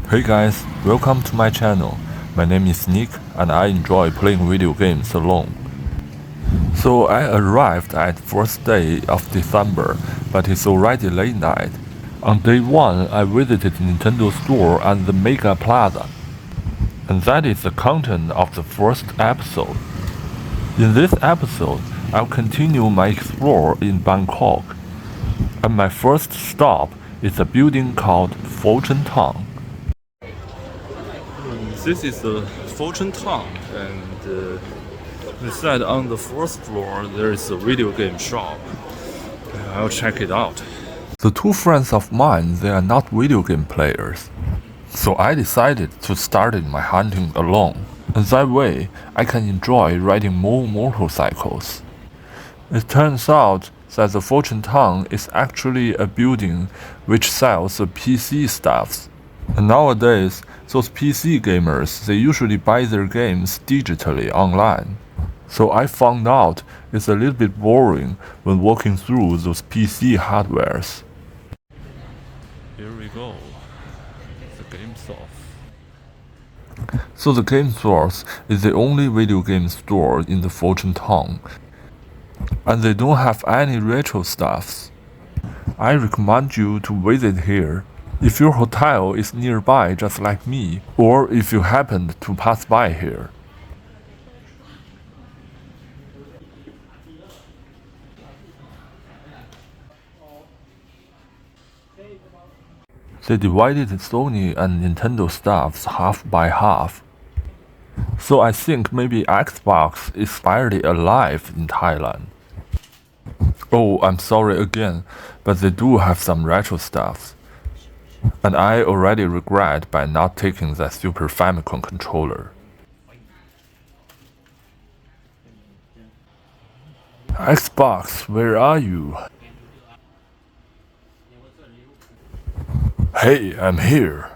Hey guys, welcome to my channel. My name is Nick and I enjoy playing video games alone. So I arrived at first day of December, but it's already late night. On day 1, I visited Nintendo store and the Mega Plaza. And that is the content of the first episode. In this episode, I'll continue my explore in Bangkok. And my first stop is a building called Fortune Town. This is the Fortune Town, and inside on the first floor there is a video game shop. I'll check it out. The two friends of mine, they are not video game players, so I decided to start my hunting alone, and that way I can enjoy riding more motorcycles. It turns out that the Fortune Town is actually a building which sells PC stuffs. And nowadays, those PC gamers, they usually buy their games digitally online. So I found out it's a little bit boring when walking through those PC hardwares. Here we go. The Game Source. So the Game Source is the only video game store in the Fortune Town. And they don't have any retro stuffs. I recommend you to visit here. If your hotel is nearby just like me, or if you happened to pass by here. They divided Sony and Nintendo stuffs half by half. So I think maybe Xbox is barely alive in Thailand. Oh, I'm sorry again, but they do have some retro stuffs. And I already regret by not taking that Super Famicom controller. Xbox, where are you? Hey, I'm here.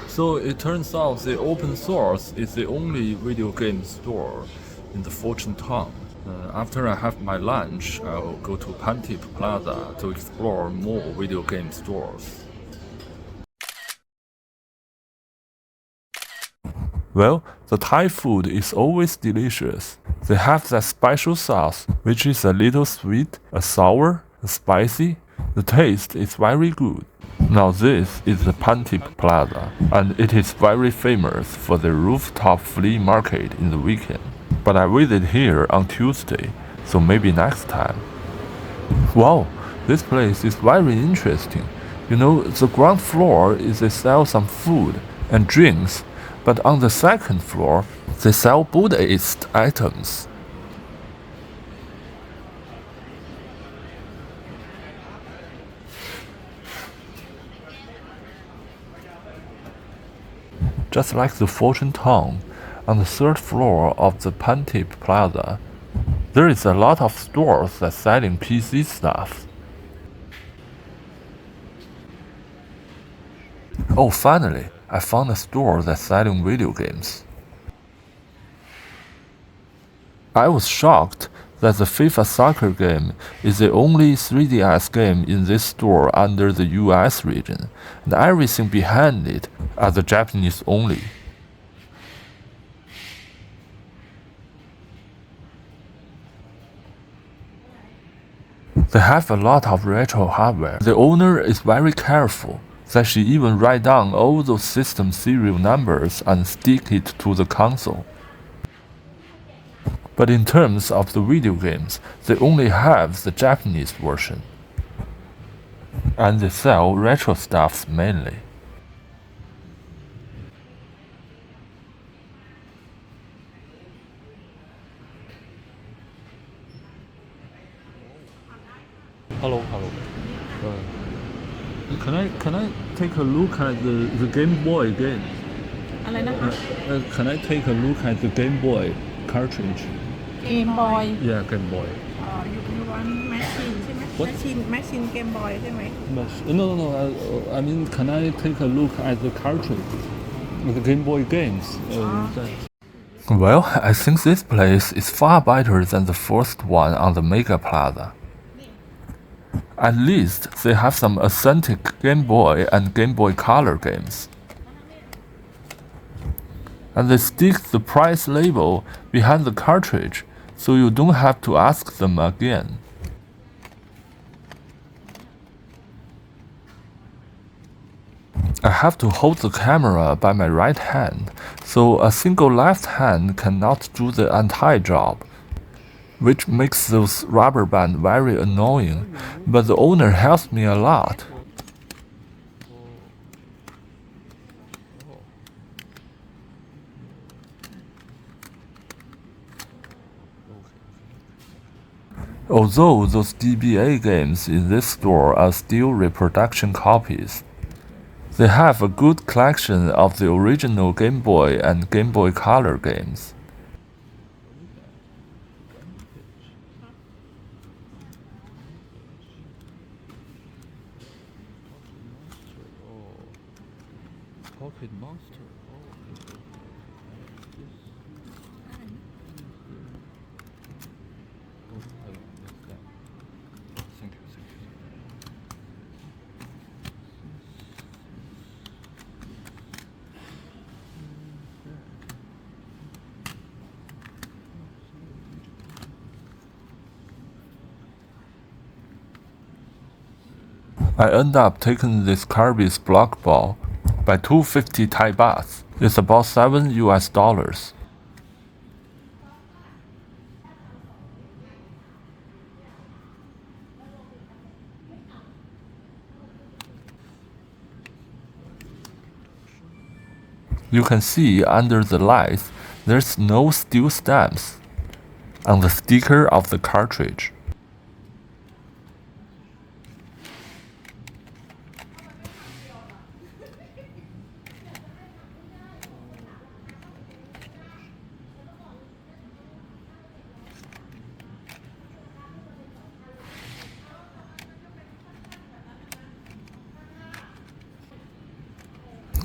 So it turns out the open source is the only video game store in the Fortune Town. After I have my lunch, I'll go to Pantip Plaza to explore more video game stores. Well, the Thai food is always delicious. They have that special sauce, which is a little sweet, a sour, a spicy. The taste is very good. Now this is the Pantip Plaza, and it is very famous for the rooftop flea market in the weekend. But I visit here on Tuesday, so maybe next time. Wow, this place is very interesting. You know, the ground floor is they sell some food and drinks, but on the second floor, they sell Buddhist items. Just like the Fortune Town, on the third floor of the Pantip Plaza, there is a lot of stores that selling PC stuff. Oh, finally, I found a store that's selling video games. I was shocked that the FIFA soccer game is the only 3DS game in this store under the US region, and everything behind it are the Japanese only. They have a lot of retro hardware. The owner is very careful that she even write down all those system serial numbers and stick it to the console. But in terms of the video games, they only have the Japanese version. And they sell retro stuffs mainly. Hello. Can I take a look at the Game Boy game? อะไรนะคะ Can I take a look at the Game Boy cartridge? Game Boy Yeah, Game Boy. you want machine ใช่ไหม What? machine Game Boy ใช่ไหม No. I mean, can I take a look at the cartridge? the Game Boy games. Well, I think this place is far better than the first one on the Mega Plaza. At least they have some authentic Game Boy and Game Boy Color games. And they stick the price label behind the cartridge, so you don't have to ask them again. I have to hold the camera by my right hand, so a single left hand cannot do the entire job, which makes those rubber bands very annoying, but the owner helps me a lot. Although those DBA games in this store are still reproduction copies, they have a good collection of the original Game Boy and Game Boy Color games. Pocket Monster. Thank you. I end up taking this Kirby's block ball by 250 Thai bahts. It's about $7 US. You can see under the lights there's no steel stamps on the sticker of the cartridge.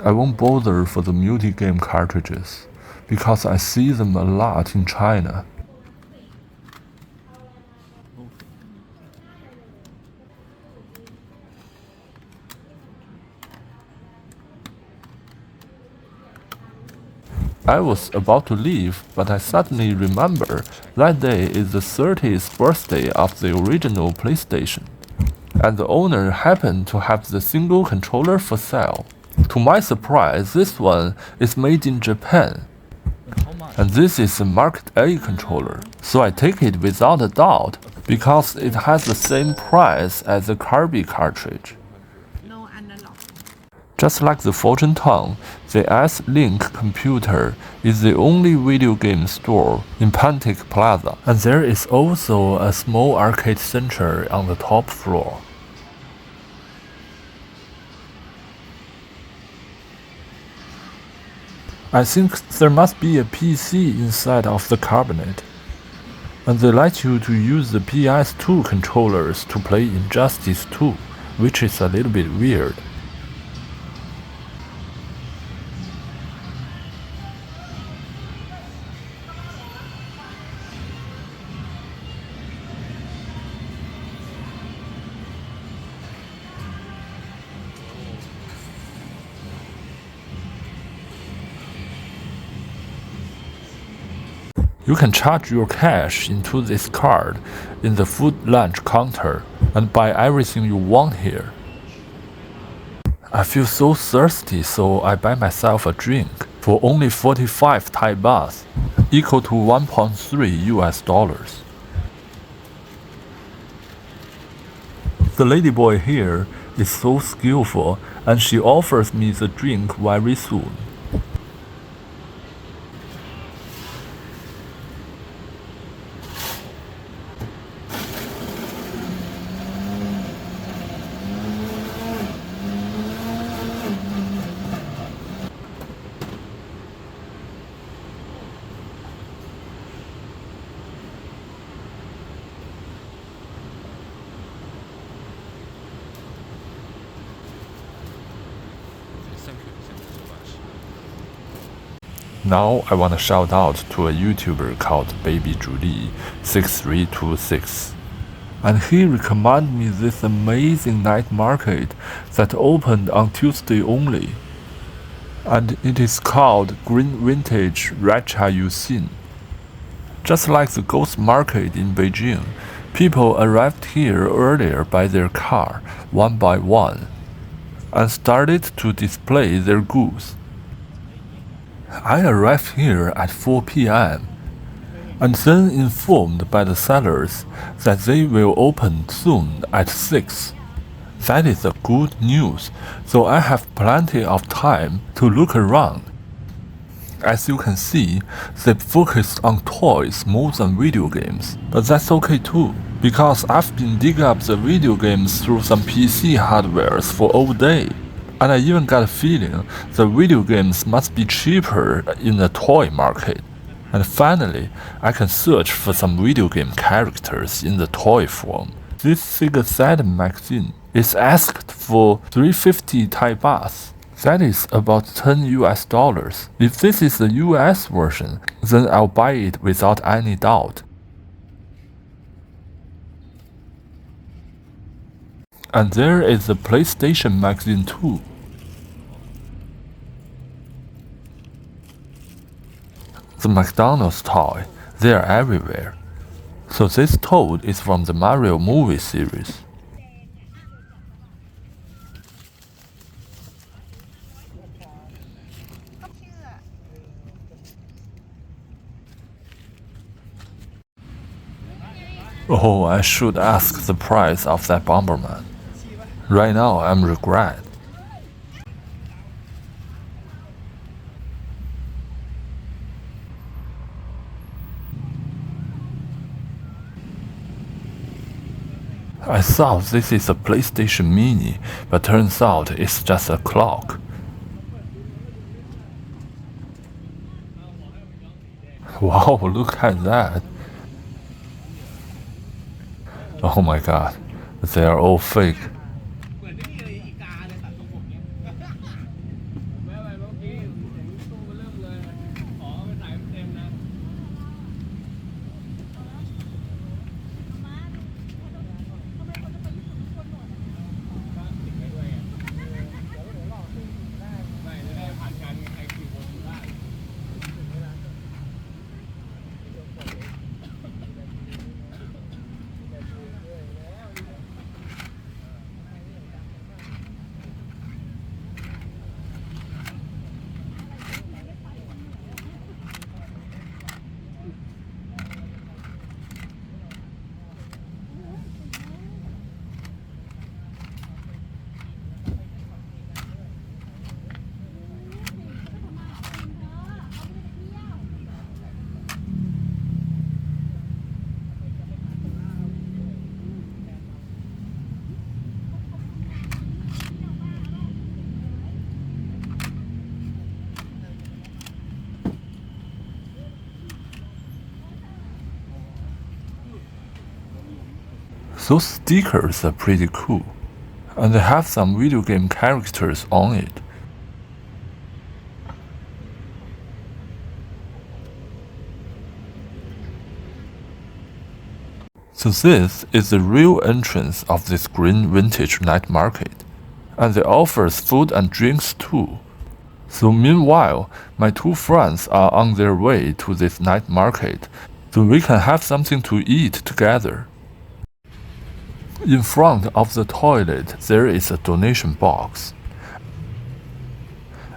I won't bother for the multi-game cartridges, because I see them a lot in China. I was about to leave, but I suddenly remember that day is the 30th birthday of the original PlayStation, and the owner happened to have the single controller for sale. To my surprise, this one is made in Japan, and this is a Mark A controller, so I take it without a doubt because it has the same price as the Kirby cartridge. No analog. Just like the Fortune Town, the S-Link computer is the only video game store in Pantip Plaza, and there is also a small arcade center on the top floor. I think there must be a PC inside of the cabinet, and they let you to use the PS2 controllers to play Injustice 2, which is a little bit weird. You can charge your cash into this card in the food lunch counter and buy everything you want here. I feel so thirsty, so I buy myself a drink for only 45 Thai bahts, equal to $1.3 US. The ladyboy here is so skillful, and she offers me the drink very soon. Thank you so much. Now I want to shout out to a YouTuber called Baby Julie 6326. And he recommended me this amazing night market that opened on Tuesday only. And it is called Green Vintage Racha Yuxin. Just like the ghost market in Beijing, people arrived here earlier by their car, one by one, and started to display their goods. I arrived here at 4 p.m. and then informed by the sellers that they will open soon at 6. That is a good news, so I have plenty of time to look around. As you can see, they focused on toys more than video games, but that's okay too, because I've been digging up the video games through some PC hardwares for all day, and I even got a feeling the video games must be cheaper in the toy market. And finally, I can search for some video game characters in the toy form. This Sega Saturn magazine is asked for 350 Thai bahts. That is about $10 US. If this is the US version, then I'll buy it without any doubt. And there is the PlayStation magazine too. The McDonald's toy, they are everywhere. So this toad is from the Mario movie series. Oh, I should ask the price of that Bomberman. Right now I'm regret. I thought this is a PlayStation Mini, but turns out it's just a clock. Wow, look at that. Oh my god, they are all fake. Those stickers are pretty cool, and they have some video game characters on it. So this is the real entrance of this green vintage night market, and it offers food and drinks too. So meanwhile, my two friends are on their way to this night market, so we can have something to eat together. In front of the toilet, there is a donation box.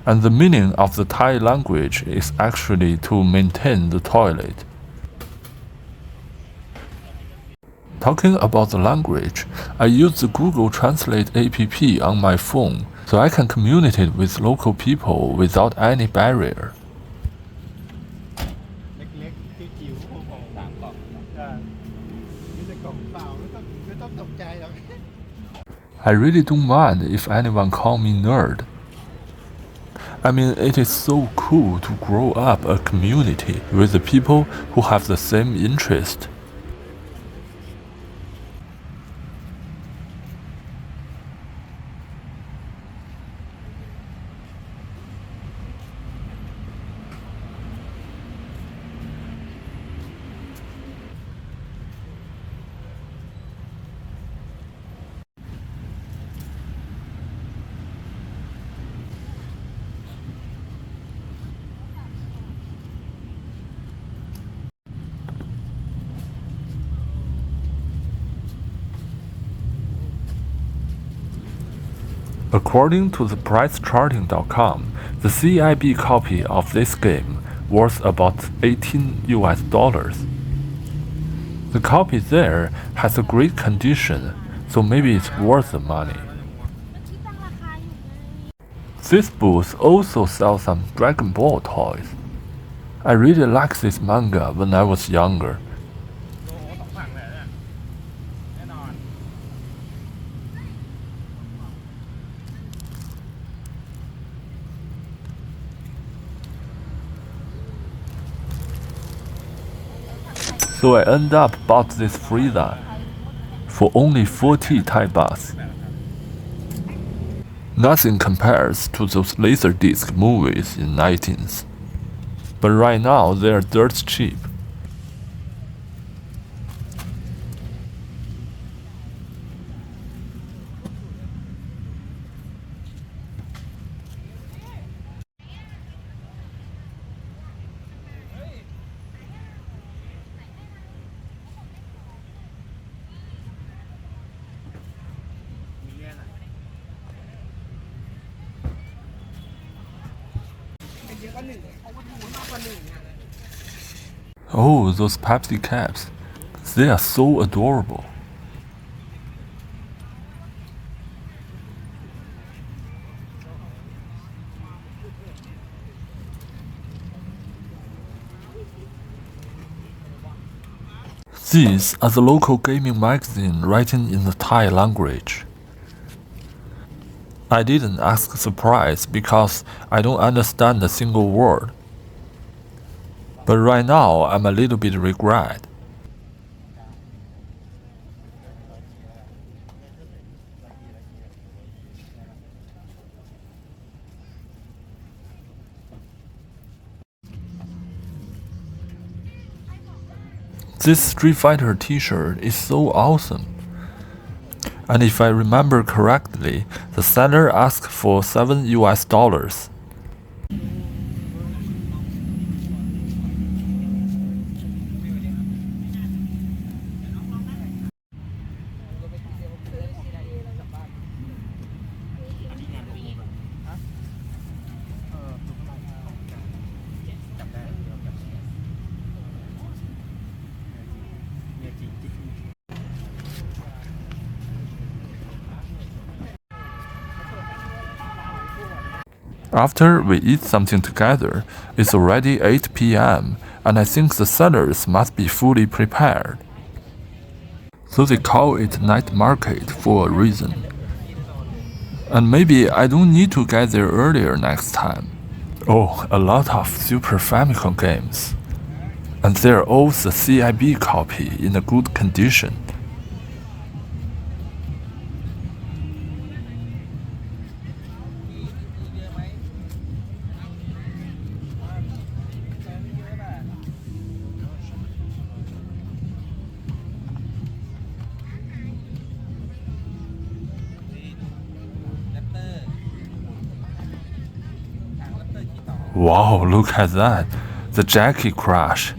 And the meaning of the Thai language is actually to maintain the toilet. Talking about the language, I use the Google Translate app on my phone, so I can communicate with local people without any barrier. I really don't mind if anyone call me nerd. I mean, it is so cool to grow up a community with the people who have the same interest. According to the pricecharting.com, the CIB copy of this game worth about $18. The copy there has a great condition, so maybe it's worth the money. This booth also sells some Dragon Ball toys. I really liked this manga when I was younger. So I end up bought this Frieza for only 40 Thai baht. Nothing compares to those Laserdisc movies in 19th. But right now they're dirt cheap. Oh, those Pepsi caps. They are so adorable. These are the local gaming magazine written in the Thai language. I didn't ask the price because I don't understand a single word. But right now I'm a little bit regret. This Street Fighter t-shirt is so awesome. And if I remember correctly, the seller asked for $7. After we eat something together, it's already 8 p.m. and I think the sellers must be fully prepared. So they call it night market for a reason. And maybe I don't need to get there earlier next time. Oh, a lot of Super Famicom games. And they're all the CIB copy in a good condition. Wow, look at that, the Jackie Crash.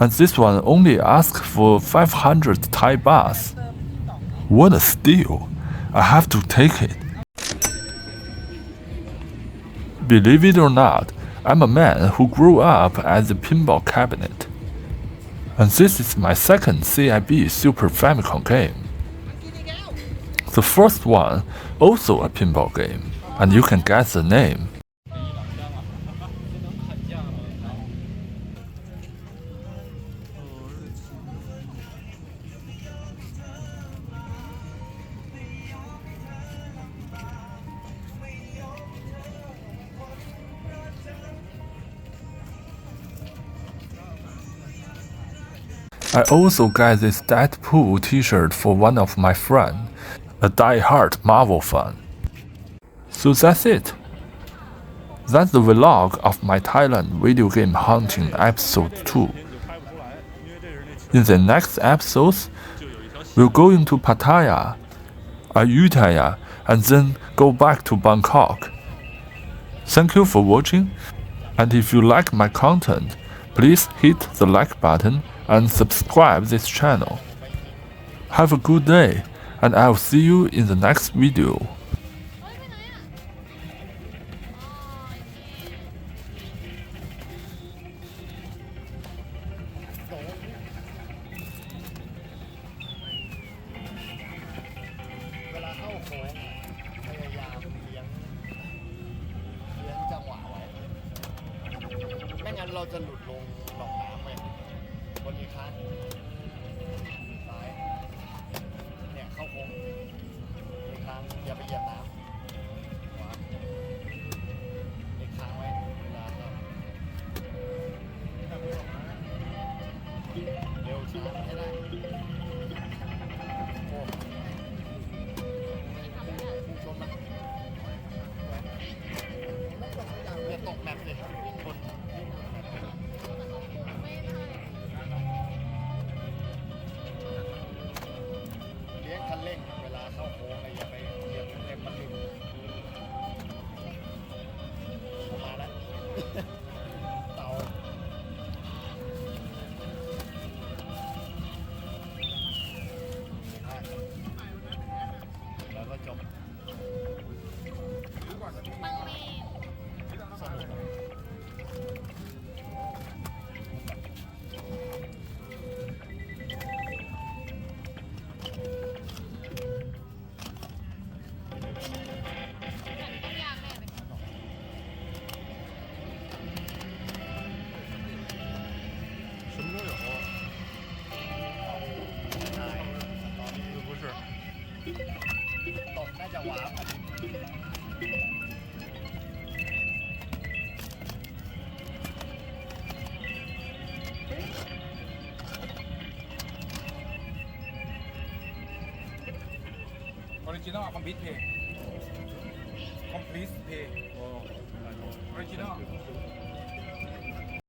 And this one only asks for 500 Thai baht. What a steal, I have to take it. Believe it or not, I'm a man who grew up at the pinball cabinet. And this is my second CIB Super Famicom game. The first one, also a pinball game, and you can guess the name. I also got this Deadpool t-shirt for one of my friends, a die-hard Marvel fan. So that's it. That's the vlog of my Thailand Video Game Hunting episode 2. In the next episodes, we'll go into Pattaya, Ayutthaya, and then go back to Bangkok. Thank you for watching, and if you like my content, please hit the like button and subscribe this channel. Have a good day, and I'll see you in the next video. เราจะหลุดลงหนองน้ำไปบนอีกครั้งซ้ายเนี่ยเข้าโค้งอีกครั้งอย่าไปเหยียบน้ำขวาอีกครั้งไว้เวลาครับเร็วช้าให้ได้โอ้พุ่งชนมันอย่าตกแมปเลยวิ่งบนเลี้ยงคันเร่งเวลาเข้าโค้งอะไรอย่าไปเหยียบเต็มมันลืมมาแล้วเต่าแล้วก็จบสนุก什么都有。ใช่ตอนนี้不是，ตกน่าจะว้าวอันนี้ออริจินอลคอมพิวเตอร์คอมพลีทเพย์ออริจินอล